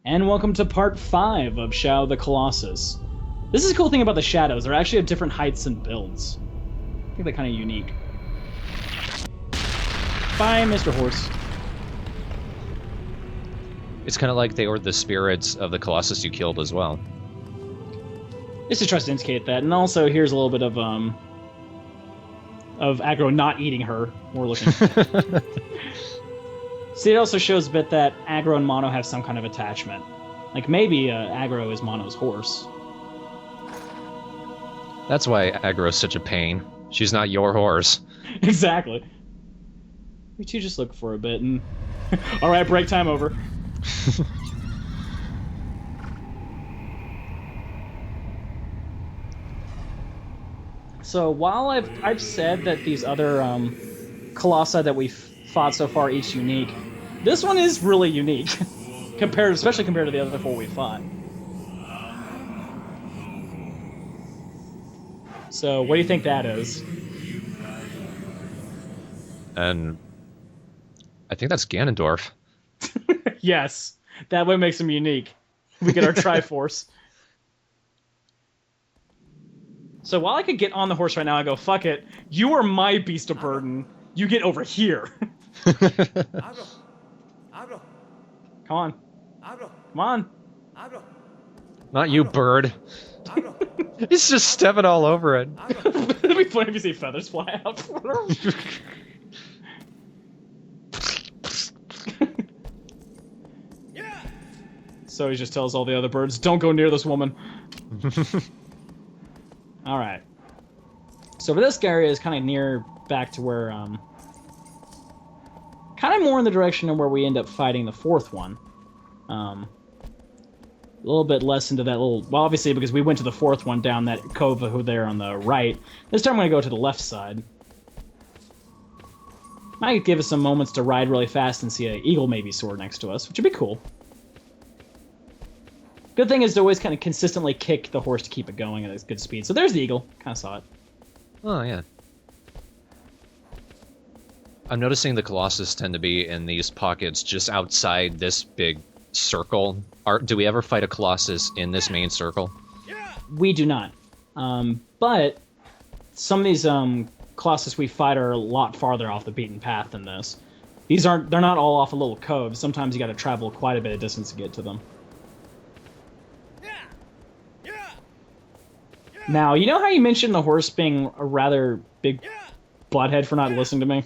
And welcome to part 5 of Shadow the Colossus. This is a cool thing about the shadows. They're actually at different heights and builds. I think they're kind of unique. Bye, Mr. Horse. It's kind of like they were the spirits of the Colossus you killed as well. Just to try to indicate that. And also, here's a little bit of Aggro not eating her. We're looking. See, it also shows a bit that Aggro and Mono have some kind of attachment. Like, maybe Aggro is Mono's horse. That's why Aggro's such a pain. She's not your horse. Exactly. We two just look for a bit and... Alright, break time over. So, while I've said that these other Colossi that we've fought so far each unique, this one is really unique, especially compared to the other 4 we fought. So, what do you think that is? And I think that's Ganondorf. Yes, that way makes him unique. We get our Triforce. So while I could get on the horse right now, I go, fuck it. You are my beast of burden. You get over here. Abro. Abro. Come on. Abro. Come on. Abro. Not you, bird. Abro. He's just stepping all over it. It'd be funny if you see feathers fly out. Yeah. So he just tells all the other birds, don't go near this woman. Alright. So for this area is kind of near back to where, kind of more in the direction of where we end up fighting the 4th one. A little bit less into that little... Well, obviously, because we went to the 4th one down that cove over there on the right. This time I'm going to go to the left side. Might give us some moments to ride really fast and see an eagle maybe soar next to us, which would be cool. Good thing is to always kind of consistently kick the horse to keep it going at a good speed. So there's the eagle. Kind of saw it. Oh, yeah. I'm noticing the Colossus tend to be in these pockets just outside this big circle. Do we ever fight a Colossus in this main circle? We do not. But some of these Colossus we fight are a lot farther off the beaten path than this. They're not all off a little cove. Sometimes you got to travel quite a bit of distance to get to them. Now, you know how you mentioned the horse being a rather big butthead for not listening to me?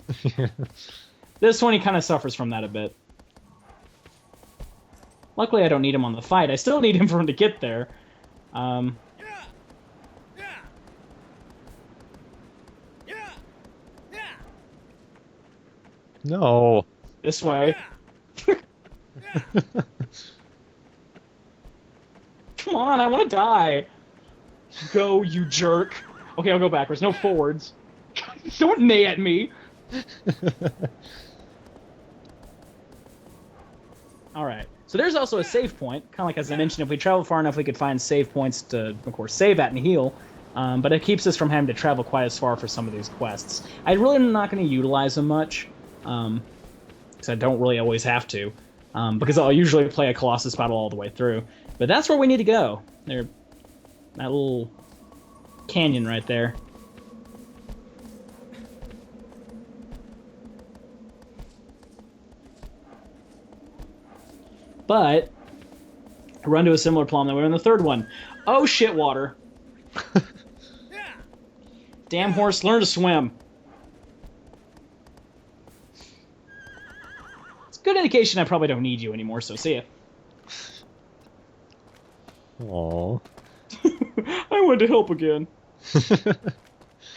This one, he kind of suffers from that a bit. Luckily, I don't need him on the fight. I still need him for him to get there. No. This way. Come on, I want to die. Go, you jerk. Okay, I'll go backwards. No forwards. Don't neigh at me. Alright. So there's also a save point. Kind of like, as I mentioned, if we travel far enough, we could find save points to, of course, save at and heal. But it keeps us from having to travel quite as far for some of these quests. I really am not going to utilize them much. Because I don't really always have to. Because I'll usually play a Colossus battle all the way through. But that's where we need to go. That little canyon right there. But I run to a similar problem that we were in the 3rd one. Oh shit, water. Damn horse, learn to swim. It's a good indication I probably don't need you anymore, so see ya. Aww. I wanted to help again.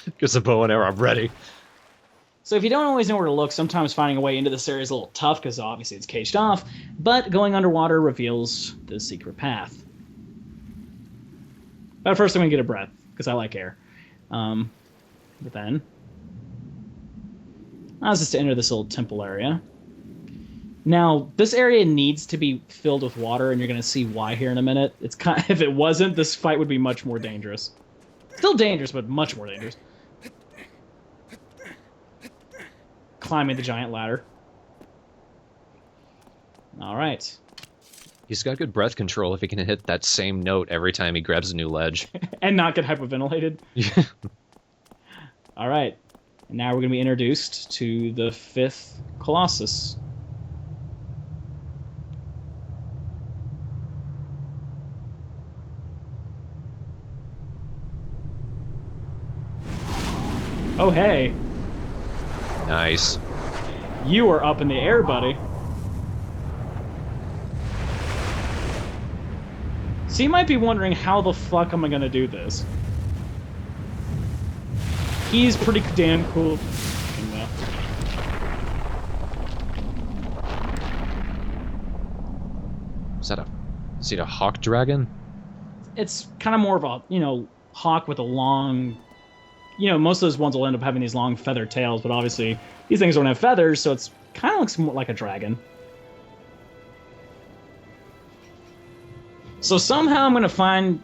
Because the bow and arrow, I'm ready. So if you don't always know where to look, sometimes finding a way into this area is a little tough, because obviously it's caged off, but going underwater reveals the secret path. But first I'm going to get a breath, because I like air. But then... allows us to enter this little temple area. Now, this area needs to be filled with water, and you're going to see why here in a minute. It's kind of, if it wasn't, this fight would be much more dangerous. Still dangerous, but much more dangerous. Climbing the giant ladder. Alright. He's got good breath control if he can hit that same note every time he grabs a new ledge. And not get hyperventilated. Yeah. All right. And now we're going to be introduced to the 5th Colossus. Oh, hey. Nice. You are up in the air, buddy. So you might be wondering, how the fuck am I going to do this? He's pretty damn cool. Is it a hawk dragon? It's kind of more of a, hawk with a long... most of those ones will end up having these long feathered tails, but obviously these things don't have feathers, so it's kind of looks more like a dragon. So somehow I'm going to find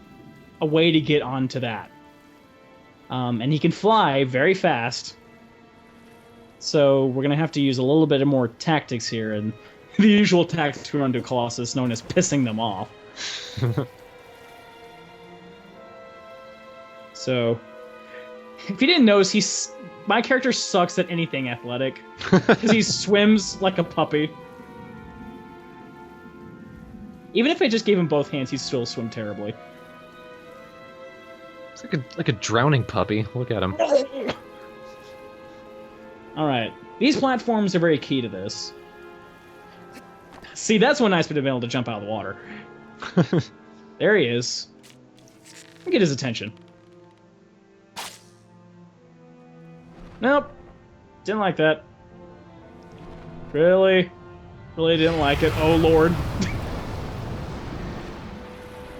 a way to get onto that. And he can fly very fast. So we're going to have to use a little bit more tactics here, and the usual tactics we run to Colossus, known as pissing them off. So, if you didn't notice, my character sucks at anything athletic, because he swims like a puppy. Even if I just gave him both hands, he'd still swim terribly. It's like a drowning puppy. Look at him. Alright. These platforms are very key to this. See, that's one nice bit of being able to jump out of the water. There he is. Get his attention. Nope. Didn't like that. Really? Really didn't like it. Oh, Lord.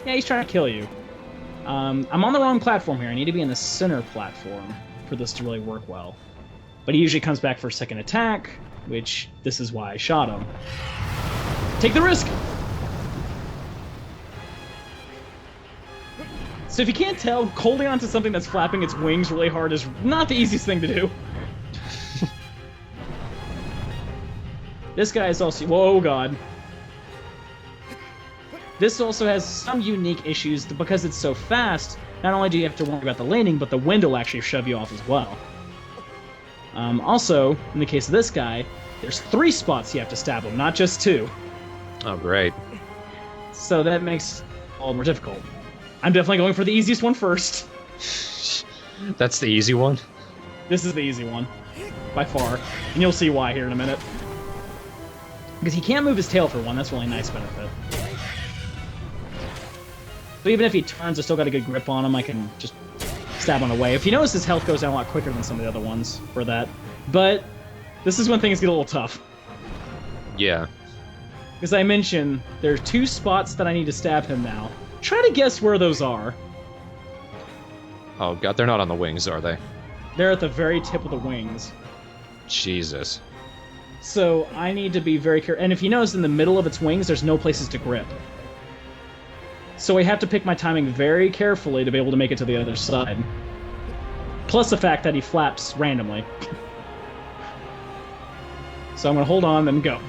Yeah, he's trying to kill you. I'm on the wrong platform here. I need to be in the center platform for this to really work well. But he usually comes back for a second attack, which this is why I shot him. Take the risk! So if you can't tell, holding onto something that's flapping its wings really hard is not the easiest thing to do. This guy is also... Whoa, God. This also has some unique issues because it's so fast. Not only do you have to worry about the landing, but the wind will actually shove you off as well. Also, in the case of this guy, there's 3 spots you have to stab him, not just 2. Oh, great. So that makes it all more difficult. I'm definitely going for the easiest one first. That's the easy one? This is the easy one, by far. And you'll see why here in a minute. Because he can't move his tail for one, that's a really nice benefit. So even if he turns, I still got a good grip on him, I can just stab him away. If you notice, his health goes down a lot quicker than some of the other ones for that. But this is when things get a little tough. Yeah. As I mentioned, there are 2 spots that I need to stab him now. Try to guess where those are. Oh, God, they're not on the wings, are they? They're at the very tip of the wings. Jesus. So I need to be very careful. And if you notice, in the middle of its wings, there's no places to grip. So I have to pick my timing very carefully to be able to make it to the other side. Plus the fact that he flaps randomly. So I'm going to hold on, then go.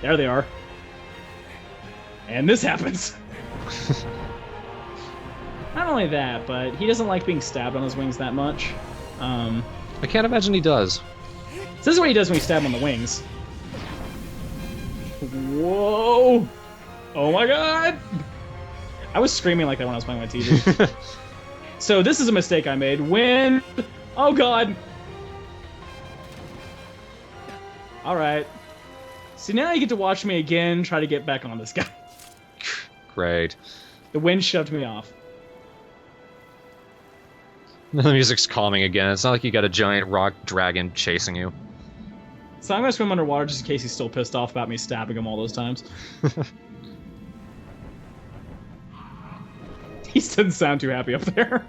There they are. And this happens. Not only that, but he doesn't like being stabbed on his wings that much. I can't imagine he does. So this is what he does when you stab him on the wings. Whoa! Oh my God! I was screaming like that when I was playing my TV. So this is a mistake I made. Wind! Oh God! Alright. So now you get to watch me again try to get back on this guy. Great. The wind shoved me off. The music's calming again. It's not like you got a giant rock dragon chasing you. So I'm gonna swim underwater just in case he's still pissed off about me stabbing him all those times. He doesn't sound too happy up there.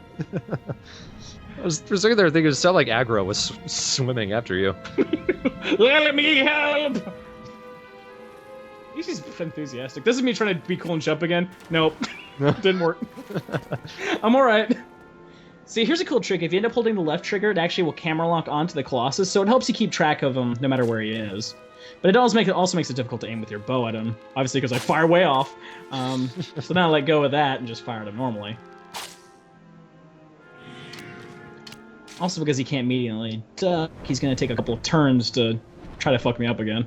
I was for a second there thinking it sounded like Aggro was swimming after you. Let me help! He's just enthusiastic. This is me trying to be cool and jump again. Nope. Didn't work. I'm alright. See, here's a cool trick. If you end up holding the left trigger, it actually will camera lock onto the Colossus, so it helps you keep track of him no matter where he is. But it also makes it difficult to aim with your bow at him, obviously because I fire way off. So now I let go of that and just fire at him normally. Also because he can't immediately duck, he's going to take a couple of turns to try to fuck me up again.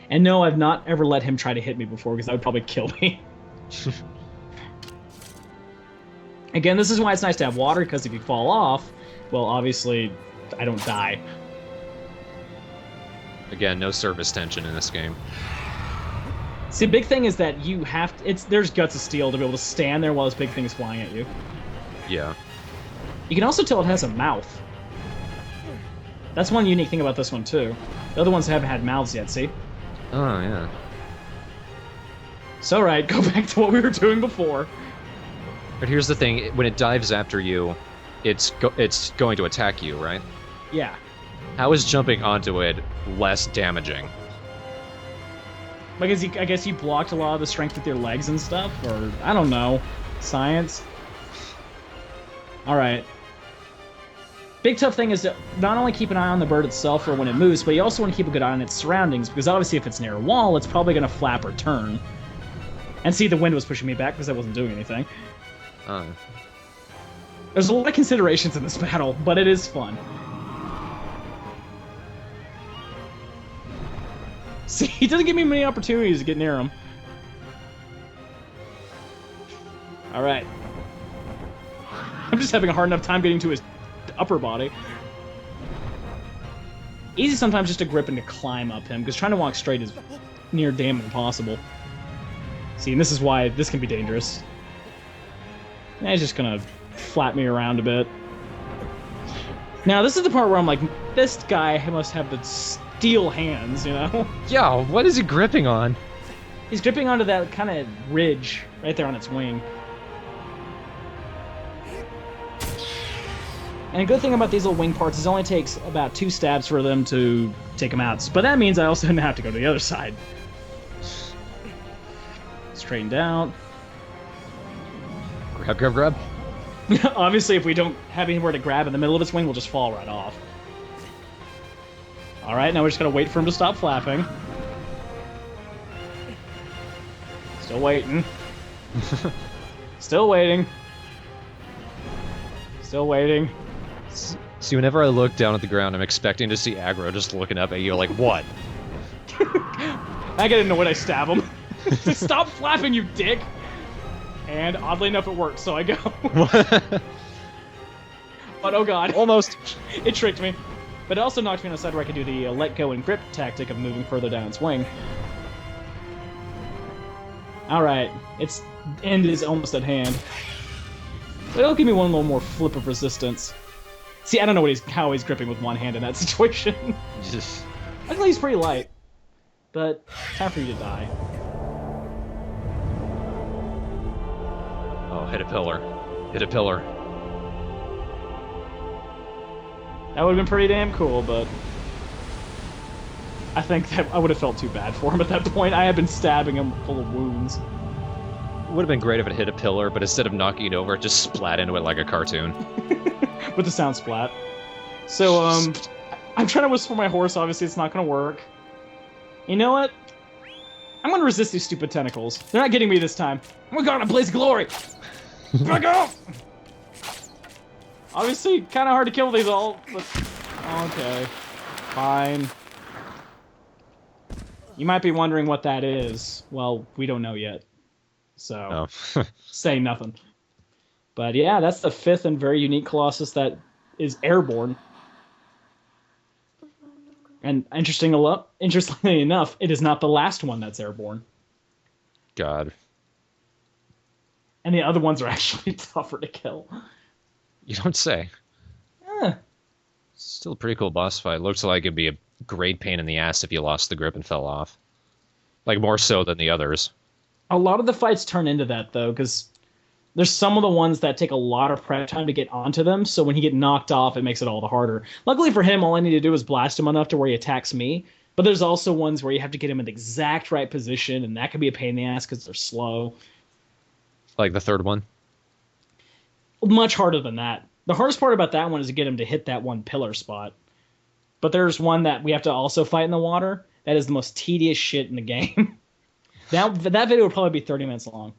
And no, I've not ever let him try to hit me before because that would probably kill me. Again, this is why it's nice to have water, because if you fall off, well, obviously, I don't die. Again, no surface tension in this game. See, the big thing is that you have to, there's guts of steel to be able to stand there while this big thing is flying at you. Yeah. You can also tell it has a mouth. That's one unique thing about this one, too. The other ones haven't had mouths yet, see? Oh, yeah. So, right, go back to what we were doing before. But here's the thing, when it dives after you, it's going to attack you, right? Yeah. How is jumping onto it less damaging? Because I guess you blocked a lot of the strength with your legs and stuff, or I don't know. Science. Alright. Big tough thing is to not only keep an eye on the bird itself for when it moves, but you also want to keep a good eye on its surroundings, because obviously if it's near a wall, it's probably going to flap or turn. And see, the wind was pushing me back because I wasn't doing anything. There's a lot of considerations in this battle, but it is fun. See, he doesn't give me many opportunities to get near him. Alright. I'm just having a hard enough time getting to his upper body. Easy sometimes just to grip and to climb up him, because trying to walk straight is near damn impossible. See, and this is why this can be dangerous. And he's just gonna flap me around a bit. Now, this is the part where I'm like, this guy must have the steel hands, you know? Yeah, what is he gripping on? He's gripping onto that kind of ridge right there on its wing. And a good thing about these little wing parts is it only takes about 2 stabs for them to take them out. But that means I also didn't have to go to the other side. Straightened out. Grab, grab, grab. Obviously, if we don't have anywhere to grab in the middle of its wing, we'll just fall right off. Alright, now we're just gonna wait for him to stop flapping. Still waiting. Still waiting. Still waiting. See, whenever I look down at the ground, I'm expecting to see aggro just looking up at you like, what? I get annoyed, I stab him. Stop flapping, you dick! And oddly enough, it worked, so I go. But oh god. Almost. It tricked me. But it also knocked me on the side where I could do the let go and grip tactic of moving further down its wing. Alright, its end is almost at hand. But it'll give me one little more flip of resistance. See, I don't know how he's gripping with one hand in that situation. Luckily, he's pretty light. But time for you to die. Oh, hit a pillar. Hit a pillar. That would have been pretty damn cool, but I think that I would have felt too bad for him at that point. I had been stabbing him full of wounds. Would have been great if it hit a pillar, but instead of knocking it over, it just splat into it like a cartoon. With the sound splat. So, I'm trying to whistle for my horse, obviously it's not gonna work. You know what? I'm gonna resist these stupid tentacles. They're not getting me this time. Oh my god, a blaze of glory! Back off! Obviously, kinda hard to kill these all, but... Okay. Fine. You might be wondering what that is. Well, we don't know yet. So, say nothing. But yeah, that's the 5th and very unique Colossus that is airborne. And interestingly enough, it is not the last one that's airborne. God. And the other ones are actually tougher to kill. You don't say. Still a pretty cool boss fight. Looks like it'd be a great pain in the ass if you lost the grip and fell off. Like, more so than the others. A lot of the fights turn into that, though, because there's some of the ones that take a lot of prep time to get onto them, so when he get knocked off, it makes it all the harder. Luckily for him, all I need to do is blast him enough to where he attacks me, but there's also ones where you have to get him in the exact right position, and that can be a pain in the ass because they're slow. Like the third one? Much harder than that. The hardest part about that one is to get him to hit that one pillar spot. But there's one that we have to also fight in the water. That is the most tedious shit in the game. That video would probably be 30 minutes long.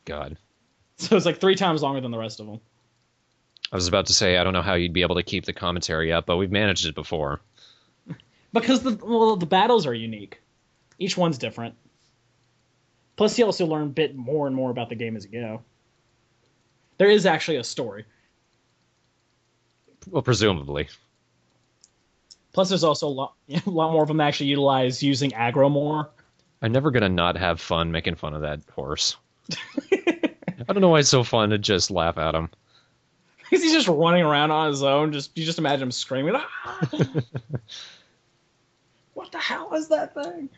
God. So it's like 3 times longer than the rest of them. I was about to say, I don't know how you'd be able to keep the commentary up, but we've managed it before. Because the battles are unique. Each one's different. Plus, you also learn a bit more and more about the game as you go. There is actually a story. Well, presumably. Plus, there's also a lot more of them that actually utilize using aggro more. I'm never gonna not have fun making fun of that horse. I don't know why it's so fun to just laugh at him. Because he's just running around on his own. You just imagine him screaming, "Ah! What the hell is that thing?"